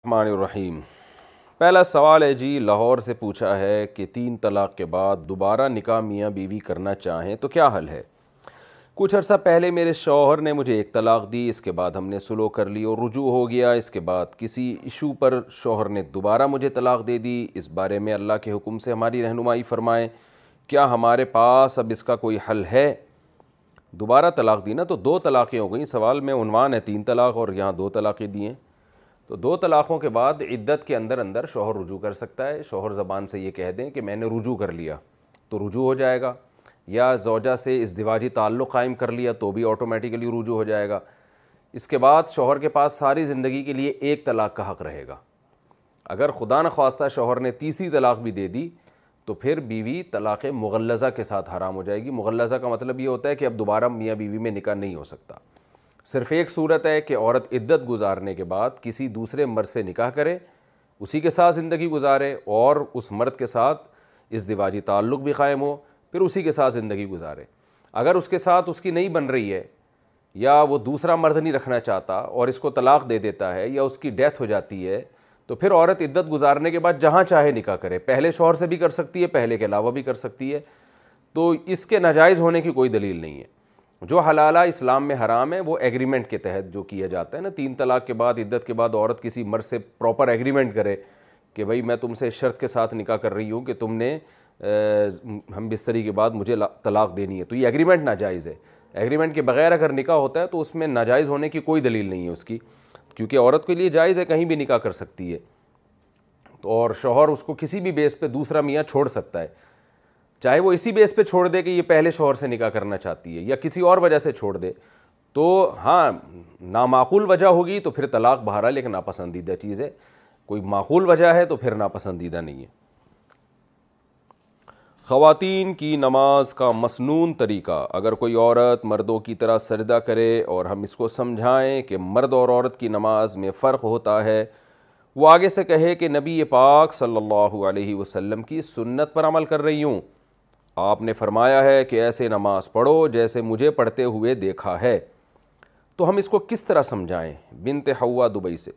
الرحمن الرحیم۔ پہلا سوال ہے جی، لاہور سے پوچھا ہے کہ 3 طلاق کے بعد دوبارہ نکاح میاں بیوی کرنا چاہیں تو کیا حل ہے؟ کچھ عرصہ پہلے میرے شوہر نے مجھے 1 طلاق دی، اس کے بعد ہم نے صلح کر لی اور رجوع ہو گیا۔ اس کے بعد کسی ایشو پر شوہر نے دوبارہ مجھے طلاق دے دی۔ اس بارے میں اللہ کے حکم سے ہماری رہنمائی فرمائیں، کیا ہمارے پاس اب اس کا کوئی حل ہے؟ دوبارہ طلاق دی نا تو 2 طلاقیں ہو گئیں۔ سوال میں عنوان ہے 3 طلاق اور یہاں 2 طلاقیں دی ہیں، تو 2 طلاقوں کے بعد عدت کے اندر شوہر رجوع کر سکتا ہے۔ شوہر زبان سے یہ کہہ دیں کہ میں نے رجوع کر لیا تو رجوع ہو جائے گا، یا زوجہ سے ازدواجی تعلق قائم کر لیا تو بھی آٹومیٹیکلی رجوع ہو جائے گا۔ اس کے بعد شوہر کے پاس ساری زندگی کے لیے 1 طلاق کا حق رہے گا۔ اگر خدا نخواستہ شوہر نے تیسری طلاق بھی دے دی تو پھر بیوی طلاق مغلظہ کے ساتھ حرام ہو جائے گی۔ مغلظہ کا مطلب یہ ہوتا ہے کہ اب دوبارہ میاں بیوی میں نکاح نہیں ہو سکتا۔ صرف ایک صورت ہے کہ عورت عدت گزارنے کے بعد کسی دوسرے مرد سے نکاح کرے، اسی کے ساتھ زندگی گزارے اور اس مرد کے ساتھ ازدواجی تعلق بھی قائم ہو، پھر اسی کے ساتھ زندگی گزارے۔ اگر اس کے ساتھ اس کی نہیں بن رہی ہے، یا وہ دوسرا مرد نہیں رکھنا چاہتا اور اس کو طلاق دے دیتا ہے، یا اس کی ڈیتھ ہو جاتی ہے، تو پھر عورت عدت گزارنے کے بعد جہاں چاہے نکاح کرے، پہلے شوہر سے بھی کر سکتی ہے، پہلے کے علاوہ بھی کر سکتی ہے۔ تو اس کے ناجائز ہونے کی کوئی دلیل نہیں ہے۔ جو حلالہ اسلام میں حرام ہے وہ ایگریمنٹ کے تحت جو کیا جاتا ہے نا، 3 طلاق کے بعد عدت کے بعد عورت کسی مرد سے پراپر ایگریمنٹ کرے کہ بھئی میں تم سے اس شرط کے ساتھ نکاح کر رہی ہوں کہ تم نے ہم بستری کے بعد مجھے طلاق دینی ہے، تو یہ ایگریمنٹ ناجائز ہے۔ ایگریمنٹ کے بغیر اگر نکاح ہوتا ہے تو اس میں ناجائز ہونے کی کوئی دلیل نہیں ہے اس کی، کیونکہ عورت کے لیے جائز ہے، کہیں بھی نکاح کر سکتی ہے، اور شوہر اس کو کسی بھی بیس پہ دوسرا میاں چھوڑ سکتا ہے، چاہے وہ اسی بیس پہ چھوڑ دے کہ یہ پہلے شوہر سے نکاح کرنا چاہتی ہے، یا کسی اور وجہ سے چھوڑ دے، تو ہاں نامعقول وجہ ہوگی تو پھر طلاق بہرحال ایک ناپسندیدہ چیز ہے۔ کوئی معقول وجہ ہے تو پھر ناپسندیدہ نہیں ہے۔ خواتین کی نماز کا مسنون طریقہ، اگر کوئی عورت مردوں کی طرح سجدہ کرے اور ہم اس کو سمجھائیں کہ مرد اور عورت کی نماز میں فرق ہوتا ہے، وہ آگے سے کہے کہ نبی پاک صلی اللہ علیہ وسلم کی سنت پر عمل کر رہی ہوں، آپ نے فرمایا ہے کہ ایسے نماز پڑھو جیسے مجھے پڑھتے ہوئے دیکھا ہے، تو ہم اس کو کس طرح سمجھائیں؟ بنت حوا دبئی سے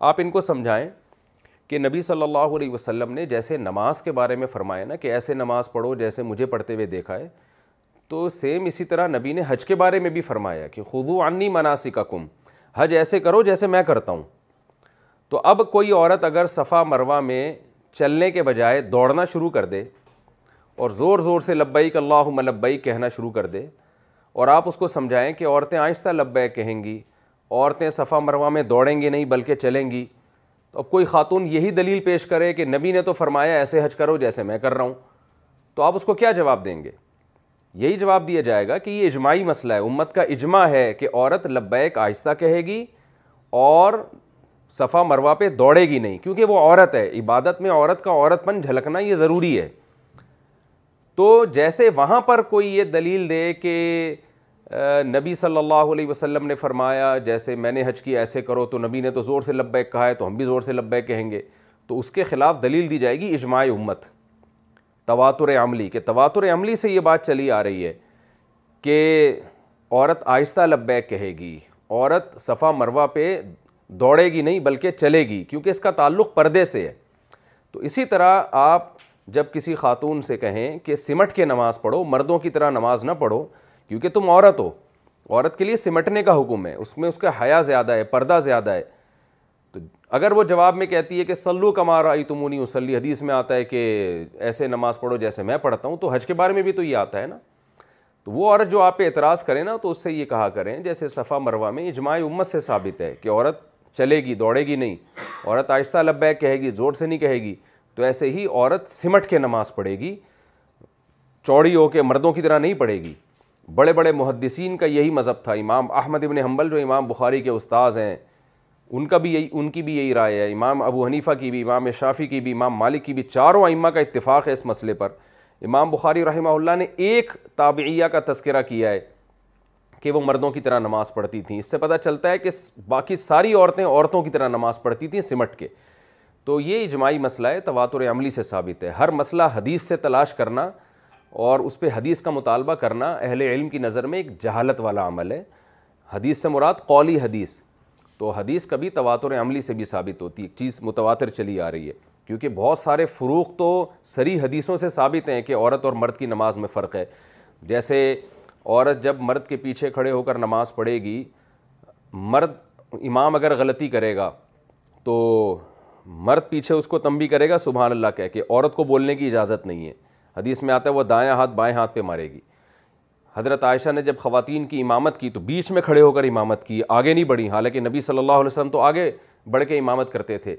آپ ان کو سمجھائیں کہ نبی صلی اللہ علیہ وسلم نے جیسے نماز کے بارے میں فرمایا نا کہ ایسے نماز پڑھو جیسے مجھے پڑھتے ہوئے دیکھا ہے، تو سیم اسی طرح نبی نے حج کے بارے میں بھی فرمایا کہ خذوا عنی مناسککم، حج ایسے کرو جیسے میں کرتا ہوں۔ تو اب کوئی عورت اگر صفا مروہ میں چلنے کے بجائے دوڑنا شروع کر دے اور زور زور سے لبیک اللہم لبیک کہنا شروع کر دے، اور آپ اس کو سمجھائیں کہ عورتیں آہستہ لبیک کہیں گی، عورتیں صفا مروہ میں دوڑیں گی نہیں بلکہ چلیں گی، تو اب کوئی خاتون یہی دلیل پیش کرے کہ نبی نے تو فرمایا ایسے حج کرو جیسے میں کر رہا ہوں، تو آپ اس کو کیا جواب دیں گے؟ یہی جواب دیا جائے گا کہ یہ اجماعی مسئلہ ہے، امت کا اجماع ہے کہ عورت لبیک آہستہ کہے گی اور صفا مروہ پہ دوڑے گی نہیں، کیونکہ وہ عورت ہے، عبادت میں عورت کا عورت پن جھلکنا یہ ضروری ہے۔ تو جیسے وہاں پر کوئی یہ دلیل دے کہ نبی صلی اللہ علیہ وسلم نے فرمایا جیسے میں نے حج کیا ایسے کرو، تو نبی نے تو زور سے لبیک کہا ہے تو ہم بھی زور سے لبیک کہیں گے، تو اس کے خلاف دلیل دی جائے گی اجماع امت، تواتر عملی، کہ تواتر عملی سے یہ بات چلی آ رہی ہے کہ عورت آہستہ لبیک کہے گی، عورت صفا مروہ پہ دوڑے گی نہیں بلکہ چلے گی، کیونکہ اس کا تعلق پردے سے ہے۔ تو اسی طرح آپ جب کسی خاتون سے کہیں کہ سمٹ کے نماز پڑھو، مردوں کی طرح نماز نہ پڑھو، کیونکہ تم عورت ہو، عورت کے لیے سمٹنے کا حکم ہے، اس میں اس کا حیا زیادہ ہے، پردہ زیادہ ہے، تو اگر وہ جواب میں کہتی ہے کہ صلو کما رأیتمونی اصلی، حدیث میں آتا ہے کہ ایسے نماز پڑھو جیسے میں پڑھتا ہوں، تو حج کے بارے میں بھی تو یہ آتا ہے نا، تو وہ عورت جو آپ پہ اعتراض کرے نا تو اس سے یہ کہا کریں جیسے صفا مروہ میں اجماع امت سے ثابت ہے کہ عورت چلے گی دوڑے گی نہیں، عورت آہستہ لبیک کہے گی، زور سے نہیں کہے گی، تو ایسے ہی عورت سمٹ کے نماز پڑھے گی، چوڑی ہو کے مردوں کی طرح نہیں پڑھے گی۔ بڑے بڑے محدثین کا یہی مذہب تھا، امام احمد ابن حنبل جو امام بخاری کے استاذ ہیں ان کی بھی یہی رائے ہے، امام ابو حنیفہ کی بھی، امام شافعی کی بھی، امام مالک کی بھی، چاروں ائمہ کا اتفاق ہے اس مسئلے پر۔ امام بخاری رحمہ اللہ نے ایک تابعیہ کا تذکرہ کیا ہے کہ وہ مردوں کی طرح نماز پڑھتی تھیں، اس سے پتہ چلتا ہے کہ باقی ساری عورتیں عورتوں کی طرح نماز پڑھتی تھیں سمٹ کے۔ تو یہ اجماعی مسئلہ ہے، تواتر عملی سے ثابت ہے۔ ہر مسئلہ حدیث سے تلاش کرنا اور اس پہ حدیث کا مطالبہ کرنا اہل علم کی نظر میں ایک جہالت والا عمل ہے۔ حدیث سے مراد قولی حدیث، تو حدیث کبھی تواتر عملی سے بھی ثابت ہوتی ہے، ایک چیز متواتر چلی آ رہی ہے، کیونکہ بہت سارے فروق تو صریح حدیثوں سے ثابت ہیں کہ عورت اور مرد کی نماز میں فرق ہے. جیسے عورت جب مرد کے پیچھے کھڑے ہو کر نماز پڑھے گی، مرد امام اگر غلطی کرے گا تو مرد پیچھے اس کو تنبیہ کرے گا سبحان اللہ کہہ کے، عورت کو بولنے کی اجازت نہیں ہے. حدیث میں آتا ہے وہ دائیں ہاتھ بائیں ہاتھ پہ مارے گی. حضرت عائشہ نے جب خواتین کی امامت کی تو بیچ میں کھڑے ہو کر امامت کی، آگے نہیں بڑھی، حالانکہ نبی صلی اللہ علیہ وسلم تو آگے بڑھ کے امامت کرتے تھے.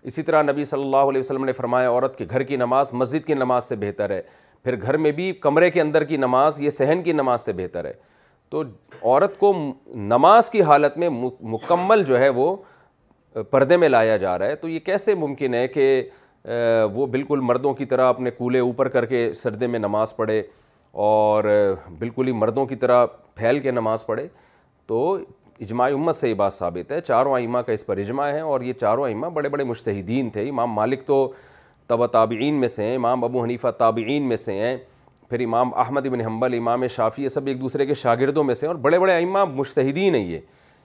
اسی طرح نبی صلی اللہ علیہ وسلم نے فرمایا عورت کے گھر کی نماز مسجد کی نماز سے بہتر ہے، پھر گھر میں بھی کمرے کے اندر کی نماز یہ صحن کی نماز سے بہتر ہے. تو عورت کو نماز کی حالت میں مکمل جو ہے وہ پردے میں لایا جا رہا ہے. تو یہ کیسے ممکن ہے کہ وہ بالکل مردوں کی طرح اپنے کولے اوپر کر کے سردے میں نماز پڑھے اور بالکل ہی مردوں کی طرح پھیل کے نماز پڑھے؟ تو اجماع امت سے یہ بات ثابت ہے، چاروں ائمہ کا اس پر اجماع ہے، اور یہ چاروں ائمہ بڑے بڑے مجتہدین تھے. امام مالک تو تبع تابعین میں سے ہیں، امام ابو حنیفہ تابعین میں سے ہیں، پھر امام احمد بن حنبل، امام شافعی، یہ سب ایک دوسرے کے شاگردوں میں سے ہیں، اور بڑے بڑے ائمہ مجتہدین ہیں.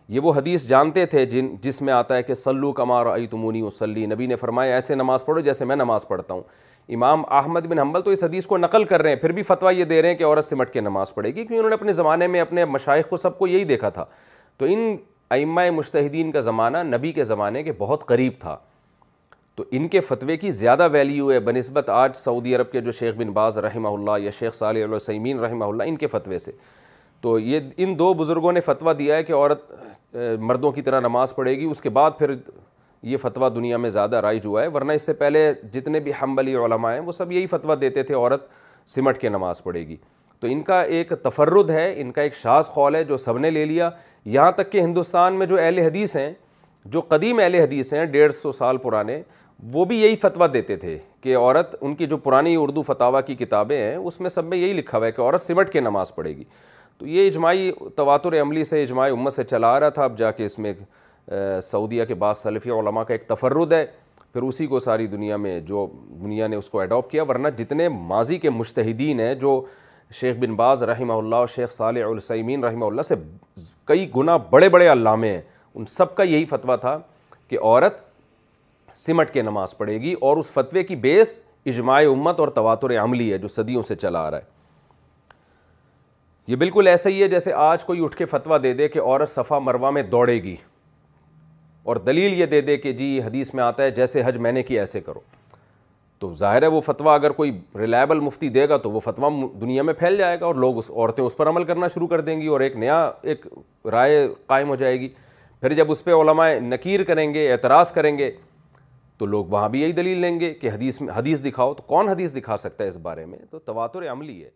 یہ وہ حدیث جانتے تھے جس میں آتا ہے کہ صلو کما رأیتمونی اصلی، نبی نے فرمایا ایسے نماز پڑھو جیسے میں نماز پڑھتا ہوں. امام احمد بن حنبل تو اس حدیث کو نقل کر رہے ہیں، پھر بھی فتویٰ یہ دے رہے ہیں کہ عورت سمٹ کے نماز پڑھے گی، کیونکہ انہوں نے اپنے زمانے میں اپنے مشائخ کو سب کو یہی دیکھا تھا. تو ان ائمہ مجتہدین کا زمانہ نبی کے زمانے کے بہت قریب تھا، تو ان کے فتوے کی زیادہ ویلیو ہے بنسبت آج سعودی عرب کے جو شیخ بن باز رحمہ اللہ یا شیخ صالح العثیمین رحمہ اللہ ان کے فتوے سے. تو یہ ان دو بزرگوں نے فتویٰ دیا ہے کہ عورت مردوں کی طرح نماز پڑھے گی. اس کے بعد پھر یہ فتویٰ دنیا میں زیادہ رائج ہوا ہے، ورنہ اس سے پہلے جتنے بھی حنبلی علماء ہیں وہ سب یہی فتویٰ دیتے تھے عورت سمٹ کے نماز پڑھے گی. تو ان کا ایک تفرد ہے، ان کا ایک شاذ قول ہے جو سب نے لے لیا. یہاں تک کہ ہندوستان میں جو اہل حدیث ہیں، جو قدیم اہل حدیث ہیں 150 سال پرانے، وہ بھی یہی فتویٰ دیتے تھے کہ عورت، ان کی جو پرانی اردو فتاویٰ کی کتابیں ہیں اس میں سب میں یہی لکھا ہوا ہے کہ عورت سمٹ کے نماز پڑھے گی. تو یہ اجماعی تواتر عملی سے اجماع امت سے چلا آ رہا تھا. اب جا کے اس میں سعودیہ کے بعض سلفی علماء کا ایک تفرد ہے، پھر اسی کو ساری دنیا میں جو دنیا نے اس کو اڈاپٹ کیا. ورنہ جتنے ماضی کے مجتہدین ہیں جو شیخ بن باز رحمہ اللہ اور شیخ صالح العثیمین رحمہ اللہ سے کئی گنا بڑے بڑے علامے ہیں، ان سب کا یہی فتویٰ تھا کہ عورت سمٹ کے نماز پڑھے گی، اور اس فتوے کی بیس اجماع امت اور تواتر عملی ہے جو صدیوں سے چلا آ رہا ہے. یہ بالکل ایسا ہی ہے جیسے آج کوئی اٹھ کے فتویٰ دے دے کہ عورت صفا مروہ میں دوڑے گی، اور دلیل یہ دے دے کہ جی حدیث میں آتا ہے جیسے حج میں نے کی ایسے کرو. تو ظاہر ہے وہ فتویٰ اگر کوئی ریلائبل مفتی دے گا تو وہ فتویٰ دنیا میں پھیل جائے گا، اور لوگ عورتیں اس پر عمل کرنا شروع کر دیں گی، اور ایک نیا ایک رائے قائم ہو جائے گی. پھر جب اس پہ علماء نکیر کریں گے، اعتراض کریں گے، تو لوگ وہاں بھی یہی دلیل لیں گے کہ حدیث دکھاؤ. تو کون حدیث دکھا سکتا ہے اس بارے میں؟ تو تواتر عملی ہے.